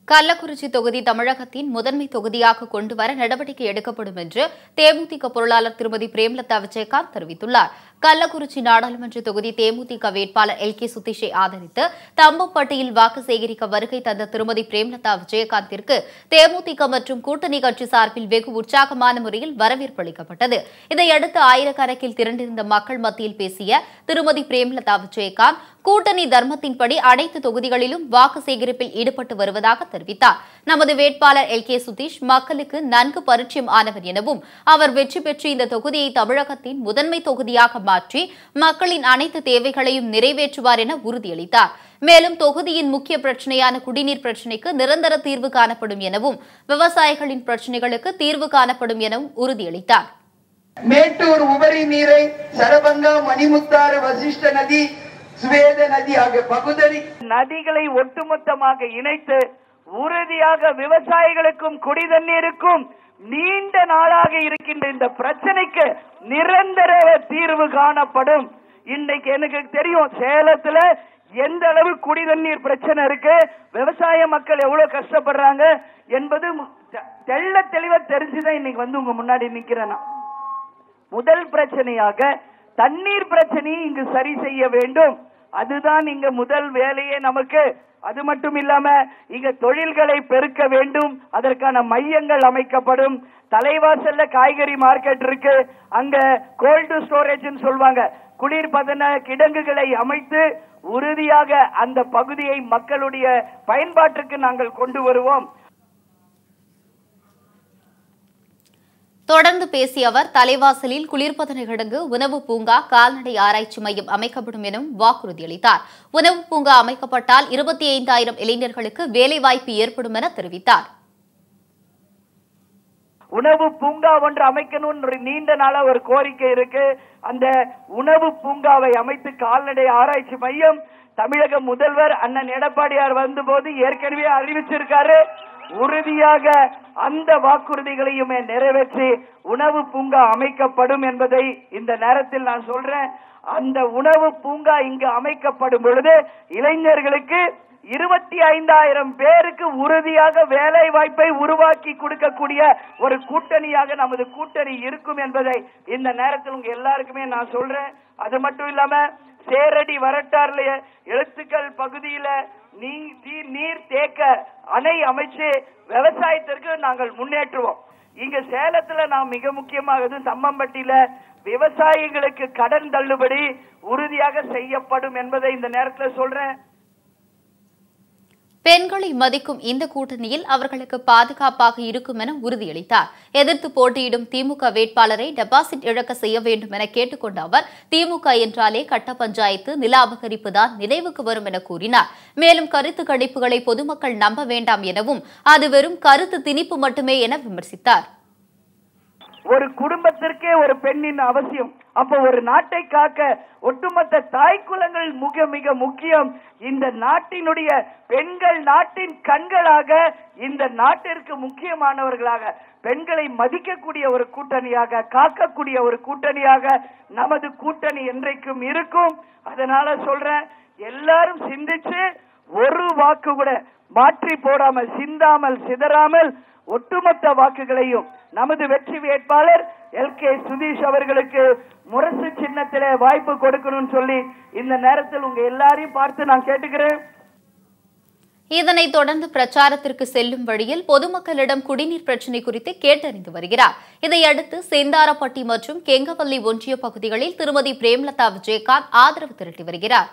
கள்ளக்குறிச்சி தொகுதி தமிழகத்தின் முதன்மை தொகுதியாக கொண்டுவர நடவடிக்கை எடுக்கப்படும் என்று தேமுதிக பொருளாளர் திருமதி பிரேமலதா விஜயகாந்த் தெரிவித்துள்ளார். கள்ளக்குறிச்சி நாடாளுமன்ற தொகுதி தேமுதிக வேட்பாளர் எல்.கே. சுதீஷை ஆதரித்து தம்பம்பட்டியில் வாக்கு சேகரிக்க வருகை தந்த திருமதி பிரேமலதா விஜயகாந்திற்கு தேமுதிக மற்றும் கூட்டணி கட்சி சார்பில் வெகு உற்சாகமான முறையில் வரவேற்பு அளிக்கப்பட்டது. இதையடுத்து ஆயிரக்கணக்கில் திரண்டிருந்த மக்கள் மத்தியில் பேசிய திருமதி பிரேமலதா விஜயகாந்த் கூட்டணி தர்மத்தின்படி அனைத்து தொகுதிகளிலும் வாக்கு சேகரிப்பில் ஈடுபட்டு வருவதாக தெரிவித்தார். நமது வேட்பாளர் எல்.கே. சுதீஷ் மக்களுக்கு நன்கு பரிச்சயம் ஆனவர் எனவும் அவர் வெற்றி பெற்று இந்த தொகுதியை தமிழகத்தின் முதன்மை தொகுதியாக மாற்றி மக்களின் அனைத்து தேவைகளையும் நிறைவேற்றுவார் என உறுதியளித்தார். மேலும் தொகுதியின் முக்கிய பிரச்சினையான குடிநீர் பிரச்சினைக்கு நிரந்தர தீர்வு காணப்படும் எனவும் விவசாயிகளின் பிரச்சினைகளுக்கு தீர்வு காணப்படும் எனவும் உறுதியளித்தார். மேட்டூர் உபரி நீரை சரபங்கா, மணிமுத்தாறு, வசிஷ்ட நதி, சுவேத நதி ஆகிய பகுதி நதிகளை ஒட்டுமொத்தமாக இணைத்து உறுதியாக விவசாயிகளுக்கும் குடிதண்ணீருக்கும் நீண்ட நாளாக இருக்கின்ற இந்த பிரச்சனைக்கு நிரந்தர தீர்வு காணப்படும். இன்னைக்கு எனக்கு தெரியும் சேலத்துல எந்த அளவு குடிதண்ணீர் பிரச்சனை இருக்கு, விவசாய மக்கள் எவ்வளவு கஷ்டப்படுறாங்க என்பது தெள்ள தெளிவா தெரிஞ்சுதான் இன்னைக்கு வந்து உங்க முன்னாடி நிக்கிறேன். முதல் பிரச்சனையாக தண்ணீர் பிரச்சனையை இங்கு சரி செய்ய வேண்டும். அதுதான் இங்க முதல் வேலையே நமக்கு. அது மட்டும் இல்லாம இங்க தொழில்களை பெருக்க வேண்டும். அதற்கான மையங்கள் அமைக்கப்படும். தலைவாசல்ல காய்கறி மார்க்கெட் இருக்கு, அங்க கோல்டு ஸ்டோரேஜ் சொல்வாங்க, குளிர்பதன கிடங்குகளை அமைத்து உறுதியாக அந்த பகுதியை மக்களுடைய பயன்பாட்டிற்கு நாங்கள் கொண்டு வருவோம். தொடர்ந்து பேசிய அவர் தலைவாசலில் குளிர்பதன கிடங்கு, உணவு பூங்கா, கால்நடை ஆராய்ச்சி மையம் அமைக்கப்படும் எனவும் வாக்குறுதியளித்தார். உணவு பூங்கா அமைக்கப்பட்டால் 25,000 இளைஞர்களுக்கு வேலைவாய்ப்பு ஏற்படும் என தெரிவித்தார். உணவு பூங்கா ஒன்று அமைக்கணும் நீண்ட நாளா ஒரு கோரிக்கை இருக்கு. அந்த உணவு பூங்காவை அமைத்து கால்நடை ஆராய்ச்சி மையம் தமிழக முதல்வர் அண்ணன் எடப்பாடியார் வந்தபோது ஏற்கனவே அறிவிச்சிருக்காரு. உறுதியாக அந்த வாக்குறுதிகளையுமே நிறைவேற்றி உணவு பூங்கா அமைக்கப்படும் என்பதை இந்த நேரத்தில் நான் சொல்றேன். அந்த உணவு பூங்கா இங்கு அமைக்கப்படும் பொழுது இளைஞர்களுக்கு 25,000 பேருக்கு உறுதியாக வேலை வாய்ப்பை உருவாக்கி கொடுக்கக்கூடிய ஒரு கூட்டணியாக நமது கூட்டணி இருக்கும் என்பதை இந்த நேரத்தில் உங்க எல்லாருக்குமே நான் சொல்றேன். அது மட்டும் இல்லாம சேரடி வரட்டாறுல எழுத்துக்கள் பகுதியில நீர் தேக்க அணை அமைச்சு விவசாயத்திற்கு நாங்கள் முன்னேற்றுவோம். இங்க சேலத்துல நாம் மிக முக்கியமாக தம்மம்பட்டியில விவசாயிகளுக்கு கடன் தள்ளுபடி உறுதியாக செய்யப்படும் என்பதை இந்த நேரத்தில் சொல்றேன். பெண்களை மதிக்கும் இந்த கூட்டணியில் அவர்களுக்கு பாதுகாப்பாக இருக்கும் என உறுதியளித்தார். எதிர்த்து போட்டியிடும் திமுக வேட்பாளரை டெபாசிட் இழக்க செய்ய வேண்டும் என கேட்டுக் கொண்ட அவர் திமுக என்றாலே கட்ட பஞ்சாயத்து, நில அபகரிப்பு தான் நினைவுக்கு வரும் என கூறினார். மேலும் கருத்து கணிப்புகளை பொதுமக்கள் நம்ப வேண்டாம் எனவும் அது வெறும் கருத்து திணிப்பு மட்டுமே என விமர்சித்தார். ஒரு குடும்பத்திற்கே ஒரு பெண்ணின் அவசியம். அப்ப ஒரு நாட்டை காக்க ஒட்டுமொத்த தாய்க்குலங்கள் மிக முக்கியம். இந்த நாட்டினுடைய பெண்கள் நாட்டின் கண்களாக, இந்த நாட்டிற்கு முக்கியமானவர்களாக, பெண்களை மதிக்கக்கூடிய ஒரு கூட்டணியாக, காக்கக்கூடிய ஒரு கூட்டணியாக நமது கூட்டணி என்றைக்கும் இருக்கும். அதனால சொல்றேன், எல்லாரும் சிந்திச்சு ஒரு வாக்கு கூட மாற்றி போடாமல், சிந்தாமல் சிதறாமல் ஒட்டுமொத்த வாக்குகளையும் நமது வெற்றி வேட்பாளர் எல்.கே. சுதீஷ் அவர்களுக்கு முரசு சின்னத்திலே வாய்ப்பு கொடுக்கணும்னு சொல்லி இந்த நேரத்தில் உங்க எல்லாரையும் பார்த்து நான் கேட்டுக்கிறேன். இதனைத் தொடர்ந்து பிரச்சாரத்திற்கு செல்லும் வழியில் பொதுமக்களிடம் குடிநீர் பிரச்சினை குறித்து கேட்டறிந்து வருகிறார். இதையடுத்து செந்தாரப்பட்டி மற்றும் கெங்கவல்லி ஒன்றிய பகுதிகளில் திருமதி பிரேமலதா விஜயகாந்த் ஆதரவு திரட்டி வருகிறார்.